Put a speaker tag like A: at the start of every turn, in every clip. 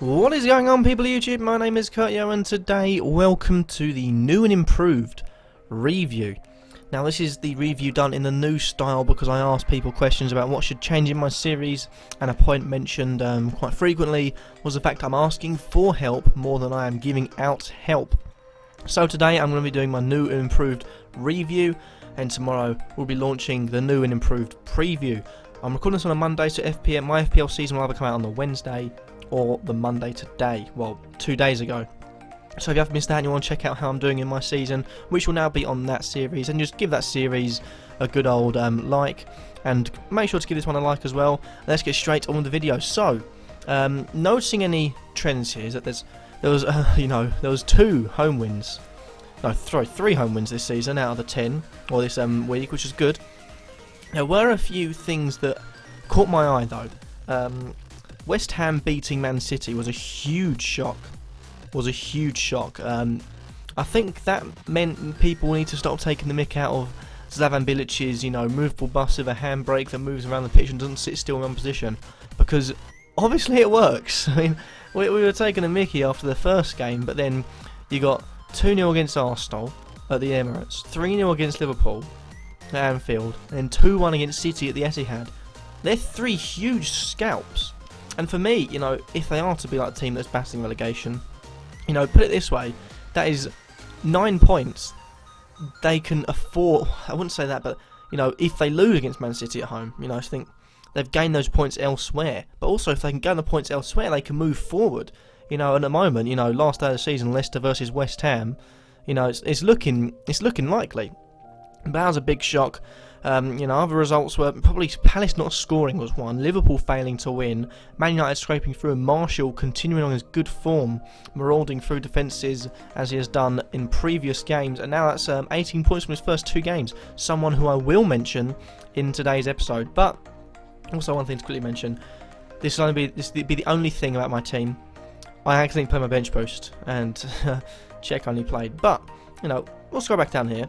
A: What is going on, people of YouTube? My name is Kurtyoy, and today, welcome to the new and improved review. Now, this is the review done in the new style because I asked people questions about what should change in my series, and a point mentioned quite frequently was the fact I'm asking for help more than I am giving out help. So today I'm going to be doing my new and improved review, and tomorrow we'll be launching the new and improved preview. I'm recording this on a Monday, so my FPL season will either come out on the Wednesday or the Monday today, well, 2 days ago. So if you have missed that and you want to check out how I'm doing in my season, which will now be on that series, and just give that series a good old like, and make sure to give this one a like as well. Let's get straight on with the video. So, noticing any trends here is that there was 2 home wins, no, 3 home wins this season out of the 10, or this week, which is good. There were a few things that caught my eye though. West Ham beating Man City was a huge shock. I think that meant people need to stop taking the mick out of Slaven Bilic's, movable bus with a handbrake that moves around the pitch and doesn't sit still in one position, because obviously it works. I mean, we were taking a mickey after the first game, but then you got 2-0 against Arsenal at the Emirates, 3-0 against Liverpool at Anfield, and 2-1 against City at the Etihad. They're 3 huge scalps. And for me, if they are to be like a team that's battling relegation, put it this way, that is 9 points they can afford. I wouldn't say that, but, if they lose against Man City at home, I think they've gained those points elsewhere. But also, if they can gain the points elsewhere, they can move forward. And at the moment, last day of the season, Leicester versus West Ham, it's looking likely. But that was a big shock. Other results were probably Palace not scoring was one, Liverpool failing to win, Man United scraping through, and Martial continuing on his good form, marauding through defences as he has done in previous games, and now that's 18 points from his first 2 games, someone who I will mention in today's episode. But also one thing to quickly mention, this will be the only thing about my team. I accidentally played my bench boost, and Czech only played, but, we'll scroll back down here.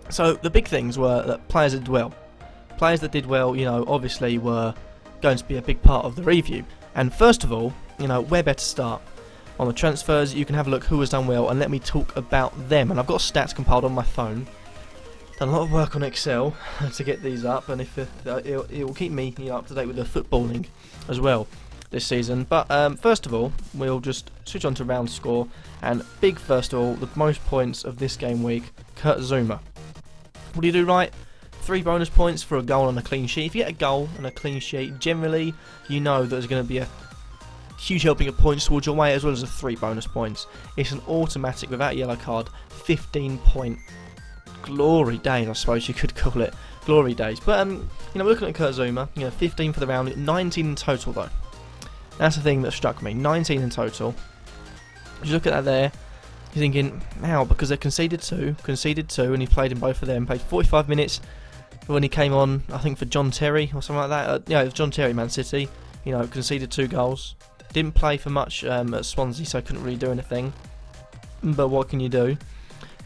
A: So the big things were that players that did well. Players that did well, obviously were going to be a big part of the review. And first of all, where better to start? On the transfers, you can have a look who has done well and let me talk about them. And I've got stats compiled on my phone. Done a lot of work on Excel to get these up, and if it will keep me up to date with the footballing as well this season. But first of all, we'll just switch on to round score. And big first of all, the most points of this game week, Kurtyoy. What do you do right? 3 bonus points for a goal and a clean sheet. If you get a goal and a clean sheet, generally that there's going to be a huge helping of points towards your way, as well as 3 bonus points. It's an automatic, without a yellow card, 15-point glory days, I suppose you could call it. Glory days. But, we're looking at Kurtyoy, 15 for the round, 19 in total though. That's the thing that struck me, 19 in total. If you look at that there, you're thinking, how? Because they conceded two, and he played in both of them. Played 45 minutes when he came on, I think for John Terry or something like that. It was John Terry, Man City. Conceded 2 goals. Didn't play for much at Swansea, so couldn't really do anything. But what can you do?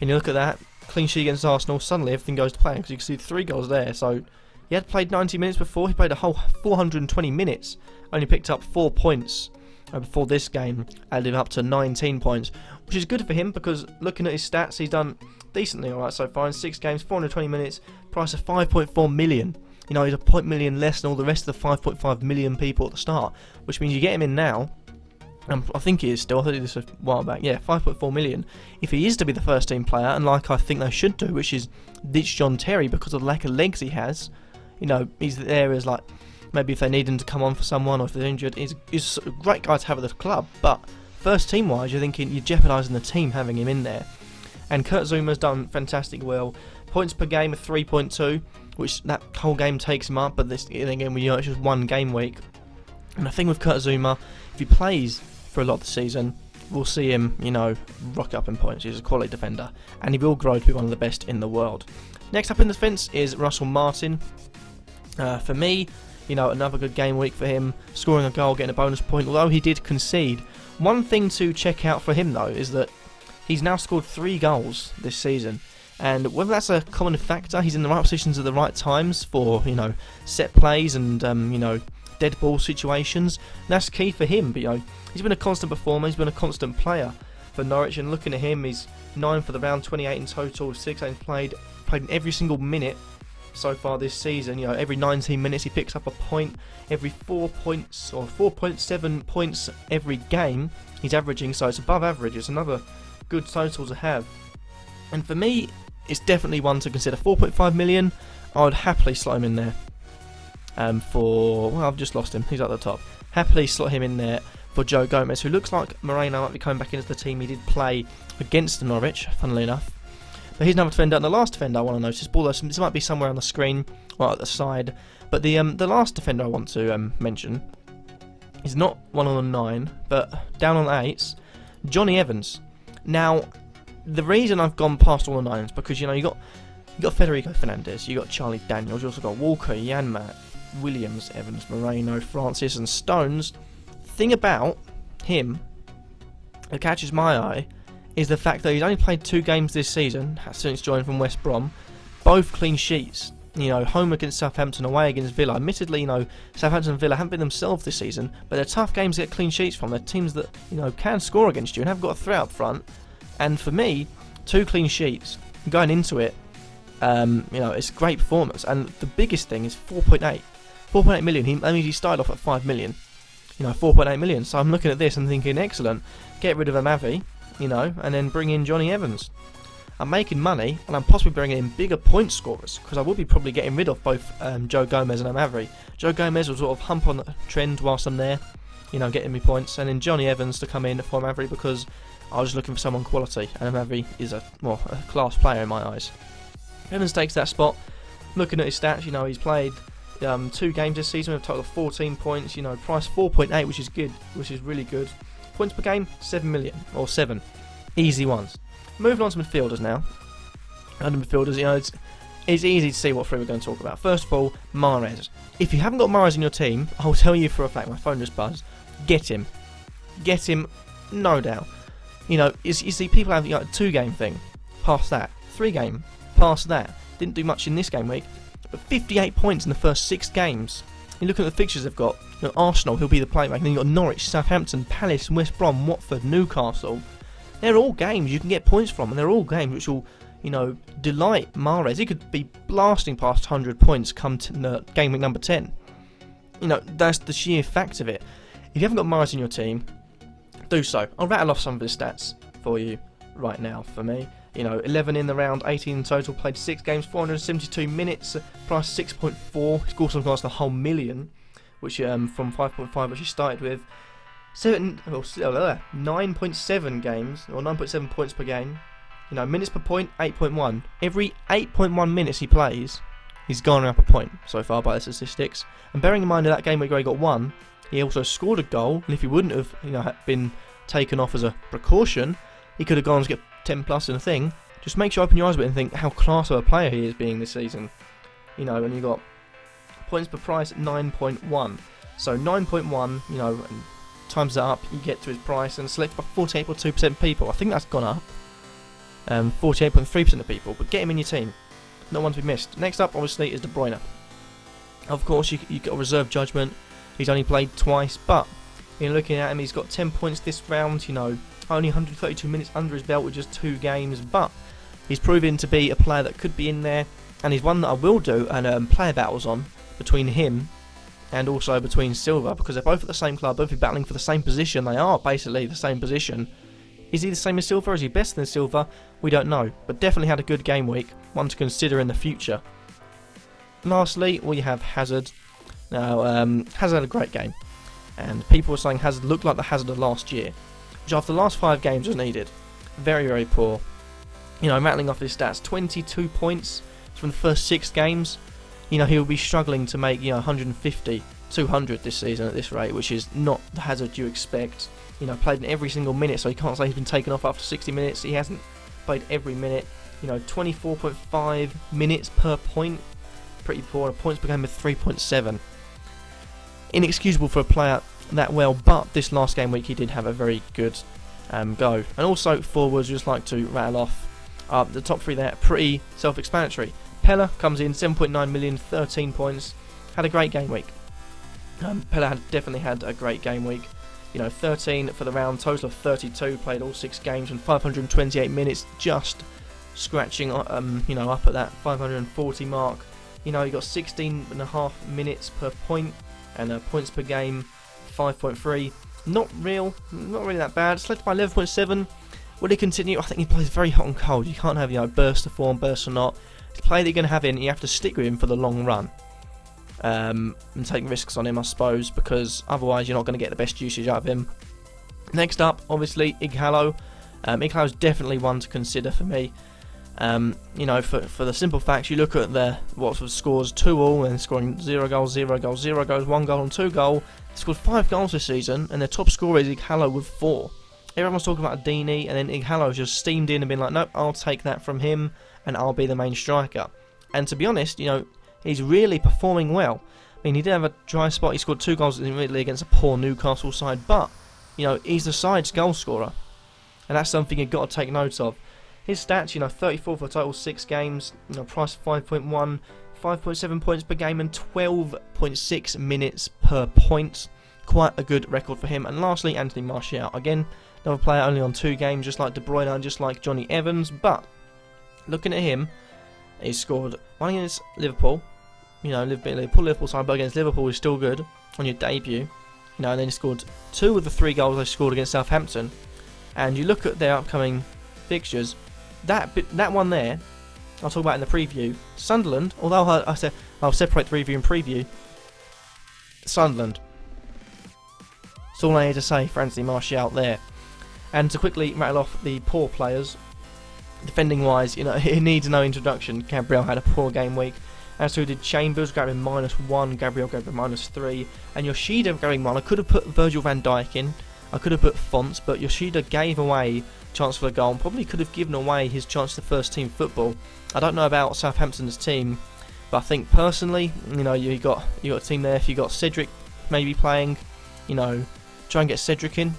A: And you look at that, clean sheet against Arsenal, suddenly everything goes to plan, because you can see 3 goals there. So he had played 90 minutes before, he played a whole 420 minutes, only picked up 4 points. Before this game, added up to 19 points, which is good for him because looking at his stats, he's done decently alright so far in 6 games, 420 minutes, price of 5.4 million. He's a .1 million less than all the rest of the 5.5 million people at the start, which means you get him in now. I think he is still, I thought he did this a while back, yeah, 5.4 million. If he is to be the first team player, and like I think they should do, which is ditch John Terry because of the lack of legs he has, he's there as like, maybe if they need him to come on for someone or if they're injured, he's a great guy to have at the club. But first team wise, you're thinking you're jeopardising the team having him in there. And Kurtyoy's done fantastic well. Points per game of 3.2, which that whole game takes him up. But this again, it's just 1 game week. And the thing with Kurtyoy, if he plays for a lot of the season, we'll see him, rock up in points. He's a quality defender, and he will grow to be one of the best in the world. Next up in the defence is Russell Martin. For me, another good game week for him, scoring a goal, getting a bonus point, although he did concede. One thing to check out for him though is that he's now scored 3 goals this season, and whether that's a common factor, he's in the right positions at the right times for, set plays and, dead ball situations. And that's key for him. But, you know, he's been a constant performer. He's been a constant player for Norwich. And looking at him, he's 9 for the round, 28 in total, 6 games played in every single minute so far this season. You know, every 19 minutes he picks up a point. Every 4 points or 4.7 points every game he's averaging. So it's above average. It's another good total to have. And for me, it's definitely one to consider. 4.5 million, I would happily slot him in there. Well, I've just lost him. He's at the top. Happily slot him in there for Joe Gomez, who looks like Moreno might be coming back into the team. He did play against Norwich, funnily enough. But he's another defender, and the last defender I want to notice, although this might be somewhere on the screen or at the side, but the last defender I want to mention is not one on the 9, but down on the 8s, Johnny Evans. Now, the reason I've gone past all the 9s because, you know, you got Federico Fernandez, you got Charlie Daniels, you also got Walker, Janmaat, Williams, Evans, Moreno, Francis, and Stones. Thing about him that catches my eye is the fact that he's only played 2 games this season since joining from West Brom, both clean sheets. You know, home against Southampton, away against Villa. Admittedly, you know, Southampton and Villa haven't been themselves this season, but they're tough games to get clean sheets from. They're teams that, you know, can score against you and have got a threat up front. And for me, 2 clean sheets going into it, you know, it's a great performance. And the biggest thing is 4.8 million. That means he started off at 5 million. You know, 4.8 million. So I'm looking at this and thinking, excellent. Get rid of Amavi, you know, and then bring in Johnny Evans. I'm making money, and I'm possibly bringing in bigger point scorers, because I will be probably getting rid of both Joe Gomez and Amavi. Joe Gomez will sort of hump on the trend whilst I'm there, you know, getting me points, and then Johnny Evans to come in for Amavi because I was looking for someone quality, and Amavi is a class player in my eyes. Evans takes that spot. Looking at his stats, you know, he's played 2 games this season with a total of 14 points, you know, price 4.8, which is good, which is really good. Points per game, 7 million, or 7. Easy ones. Moving on to midfielders now. Under midfielders, you know, it's easy to see what 3 we're going to talk about. First of all, Mahrez. If you haven't got Mahrez in your team, I'll tell you for a fact, my phone just buzzed, get him. Get him, no doubt. You know, you see people have, you know, a 2-game thing, past that. 3-game, past that. Didn't do much in this game week, but 58 points in the first 6 games. You look at the fixtures they've got. You know, Arsenal, he'll be the playmaker. And then you've got Norwich, Southampton, Palace, West Brom, Watford, Newcastle. They're all games you can get points from, and they're all games which will, you know, delight Mahrez. He could be blasting past 100 points come to game week number 10. You know, that's the sheer fact of it. If you haven't got Mahrez in your team, do so. I'll rattle off some of his stats for you right now for me. You know, 11 in the round, 18 in total, played 6 games, 472 minutes, price 6.4. He scored some goals, the whole million, which from 5.5, which he started with. 9.7 games, or 9.7 points per game. You know, minutes per point, 8.1. Every 8.1 minutes he plays, he's gone up a point so far by the statistics. And bearing in mind that game where he got 1, he also scored a goal. And if he wouldn't have, you know, been taken off as a precaution, he could have gone to get 10 plus in a thing. Just make sure you open your eyes a bit and think how class of a player he is being this season. You know, and you got points per price 9.1. So 9.1, you know, and times that up, you get to his price, and selected by 48.2% of people. I think that's gone up. 48.3% of people, but get him in your team. Not one to be missed. Next up, obviously, is De Bruyne. Of course, you got a reserve judgment. He's only played twice, but you're looking at him, he's got 10 points this round, you know, only 132 minutes under his belt with just 2 games, but he's proven to be a player that could be in there, and he's one that I will do and player battles on between him and also between Silva, because they're both at the same club, both battling for the same position. They are basically the same position. Is he the same as Silva? Is he better than Silva? We don't know, but definitely had a good game week, one to consider in the future. Lastly, we have Hazard. Now, Hazard had a great game, and people were saying Hazard looked like the Hazard of last year, which after the last 5 games was needed. Very, very poor. You know, rattling off his stats, 22 points from the first 6 games. You know, he'll be struggling to make, you know, 150, 200 this season at this rate, which is not the Hazard you expect. You know, played in every single minute, so you can't say he's been taken off after 60 minutes. He hasn't played every minute. You know, 24.5 minutes per point. Pretty poor. And points per game of 3.7. Inexcusable for a player that well, but this last game week he did have a very good go. And also forwards, just like to rattle off the top 3 there, pretty self-explanatory. Pella comes in, 7.9 million, 13 points, had a great game week. Pele definitely had a great game week. 13 for the round, total of 32, played all 6 games and 528 minutes, just scratching, up at that 540 mark. You got 16.5 minutes per point, and points per game, 5.3. Not really that bad. Selected by 11.7. Will he continue? I think he plays very hot and cold. You can't have burst of form, burst or not. It's a player that you're going to have in. You have to stick with him for the long run. And take risks on him, I suppose, because otherwise you're not going to get the best usage out of him. Next up, obviously, Ighalo. Ighalo's definitely one to consider for me. For the simple facts, you look at the Watford scores 2-2 and scoring 0 goals, 0 goals, 0 goals, 1 goal and 2 goals. They scored 5 goals this season, and their top scorer is Ighalo with 4. Everyone's talking about Dini, and then Ighalo's just steamed in and been like, nope, I'll take that from him, and I'll be the main striker. And to be honest, he's really performing well. I mean, he did have a dry spot. He scored 2 goals immediately against a poor Newcastle side, but he's the side's goal scorer, and that's something you've got to take note of. His stats, 34 for total 6 games, price 5.1, 5.7 points per game, and 12.6 minutes per point. Quite a good record for him. And lastly, Anthony Martial. Again, another player only on 2 games, just like De Bruyne and just like Johnny Evans. But looking at him, he scored 1 against Liverpool. Liverpool side, but against Liverpool is still good on your debut. And then he scored 2 of the 3 goals they scored against Southampton. And you look at their upcoming fixtures. That one there, I'll talk about in the preview. Sunderland, although I said I'll separate the review and preview. Sunderland. That's all I need to say for Anthony Martial there. And to quickly rattle off the poor players, defending wise, he needs no introduction. Gabriel had a poor game week, and so did Chambers, grabbing -1. Gabriel grabbing -3, and Yoshida grabbing 1. I could have put Virgil van Dijk in. I could have put Fonts, but Yoshida gave away chance for a goal and probably could have given away his chance to first team football. I don't know about Southampton's team, but I think personally, you got a team there. If you got Cedric maybe playing, try and get Cedric in.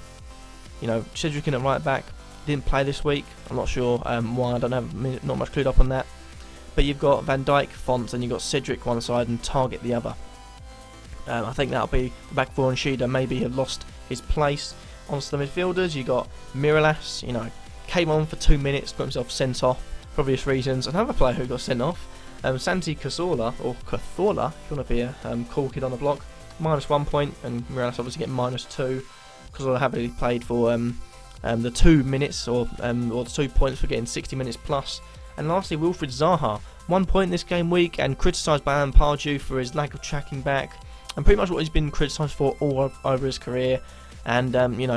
A: Cedric in at right back. Didn't play this week. I'm not sure why. I don't have not much clued up on that. But you've got Van Dijk, Fonts, and you've got Cedric one side and Target the other. I think that'll be the back four, and Shida maybe have lost his place. Onto the midfielders, you got Miralas, came on for 2 minutes, got himself sent off for obvious reasons. Another player who got sent off, Santi Cazorla, or Cazorla, if you want to be a cool kid on the block, -1 point, and Miralas obviously get -2. Cazorla heavily played for the 2 minutes, or the 2 points for getting 60 minutes plus. And lastly, Wilfried Zaha, 1 point this game week, and criticised by Alan Pardew for his lack of tracking back, and pretty much what he's been criticised for all over his career. And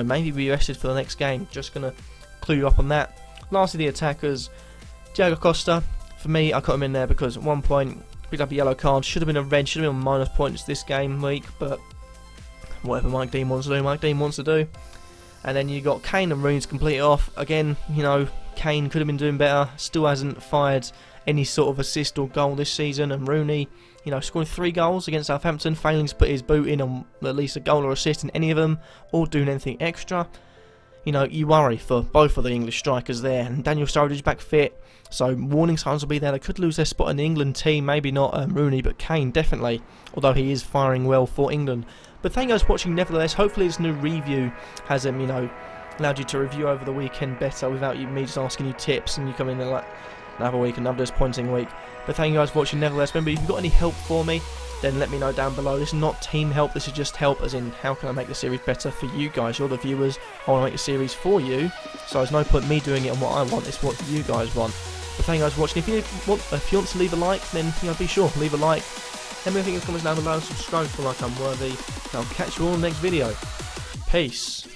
A: maybe be rested for the next game. Just gonna clue you up on that. Lastly, the attackers, Diego Costa. For me, I got him in there because at 1 point picked up a yellow card. Should have been a red. Should have been on -points this game week. But whatever Mike Dean wants to do, Mike Dean wants to do. And then you got Kane and Rooney's completely off. Again, Kane could have been doing better. Still hasn't fired any sort of assist or goal this season. And Rooney, scoring 3 goals against Southampton, failing to put his boot in on at least a goal or assist in any of them, or doing anything extra. You worry for both of the English strikers there. And Daniel Sturridge back fit, so warning signs will be there. They could lose their spot in the England team. Maybe not Rooney, but Kane definitely, although he is firing well for England. But thank you guys for watching nevertheless. Hopefully this new review has allowed you to review over the weekend better without me just asking you tips and you come in there like another week, another disappointing week. But thank you guys for watching nevertheless. Remember, if you've got any help for me, then let me know down below. This is not team help, this is just help, as in how can I make the series better for you guys. You're the viewers, I want to make the series for you, so there's no point me doing it on what I want, it's what you guys want. But thank you guys for watching. If you want to leave a like, then be sure, leave a like. Let me know in the comments down below, subscribe if you feel like I'm worthy, and I'll catch you all in the next video. Peace.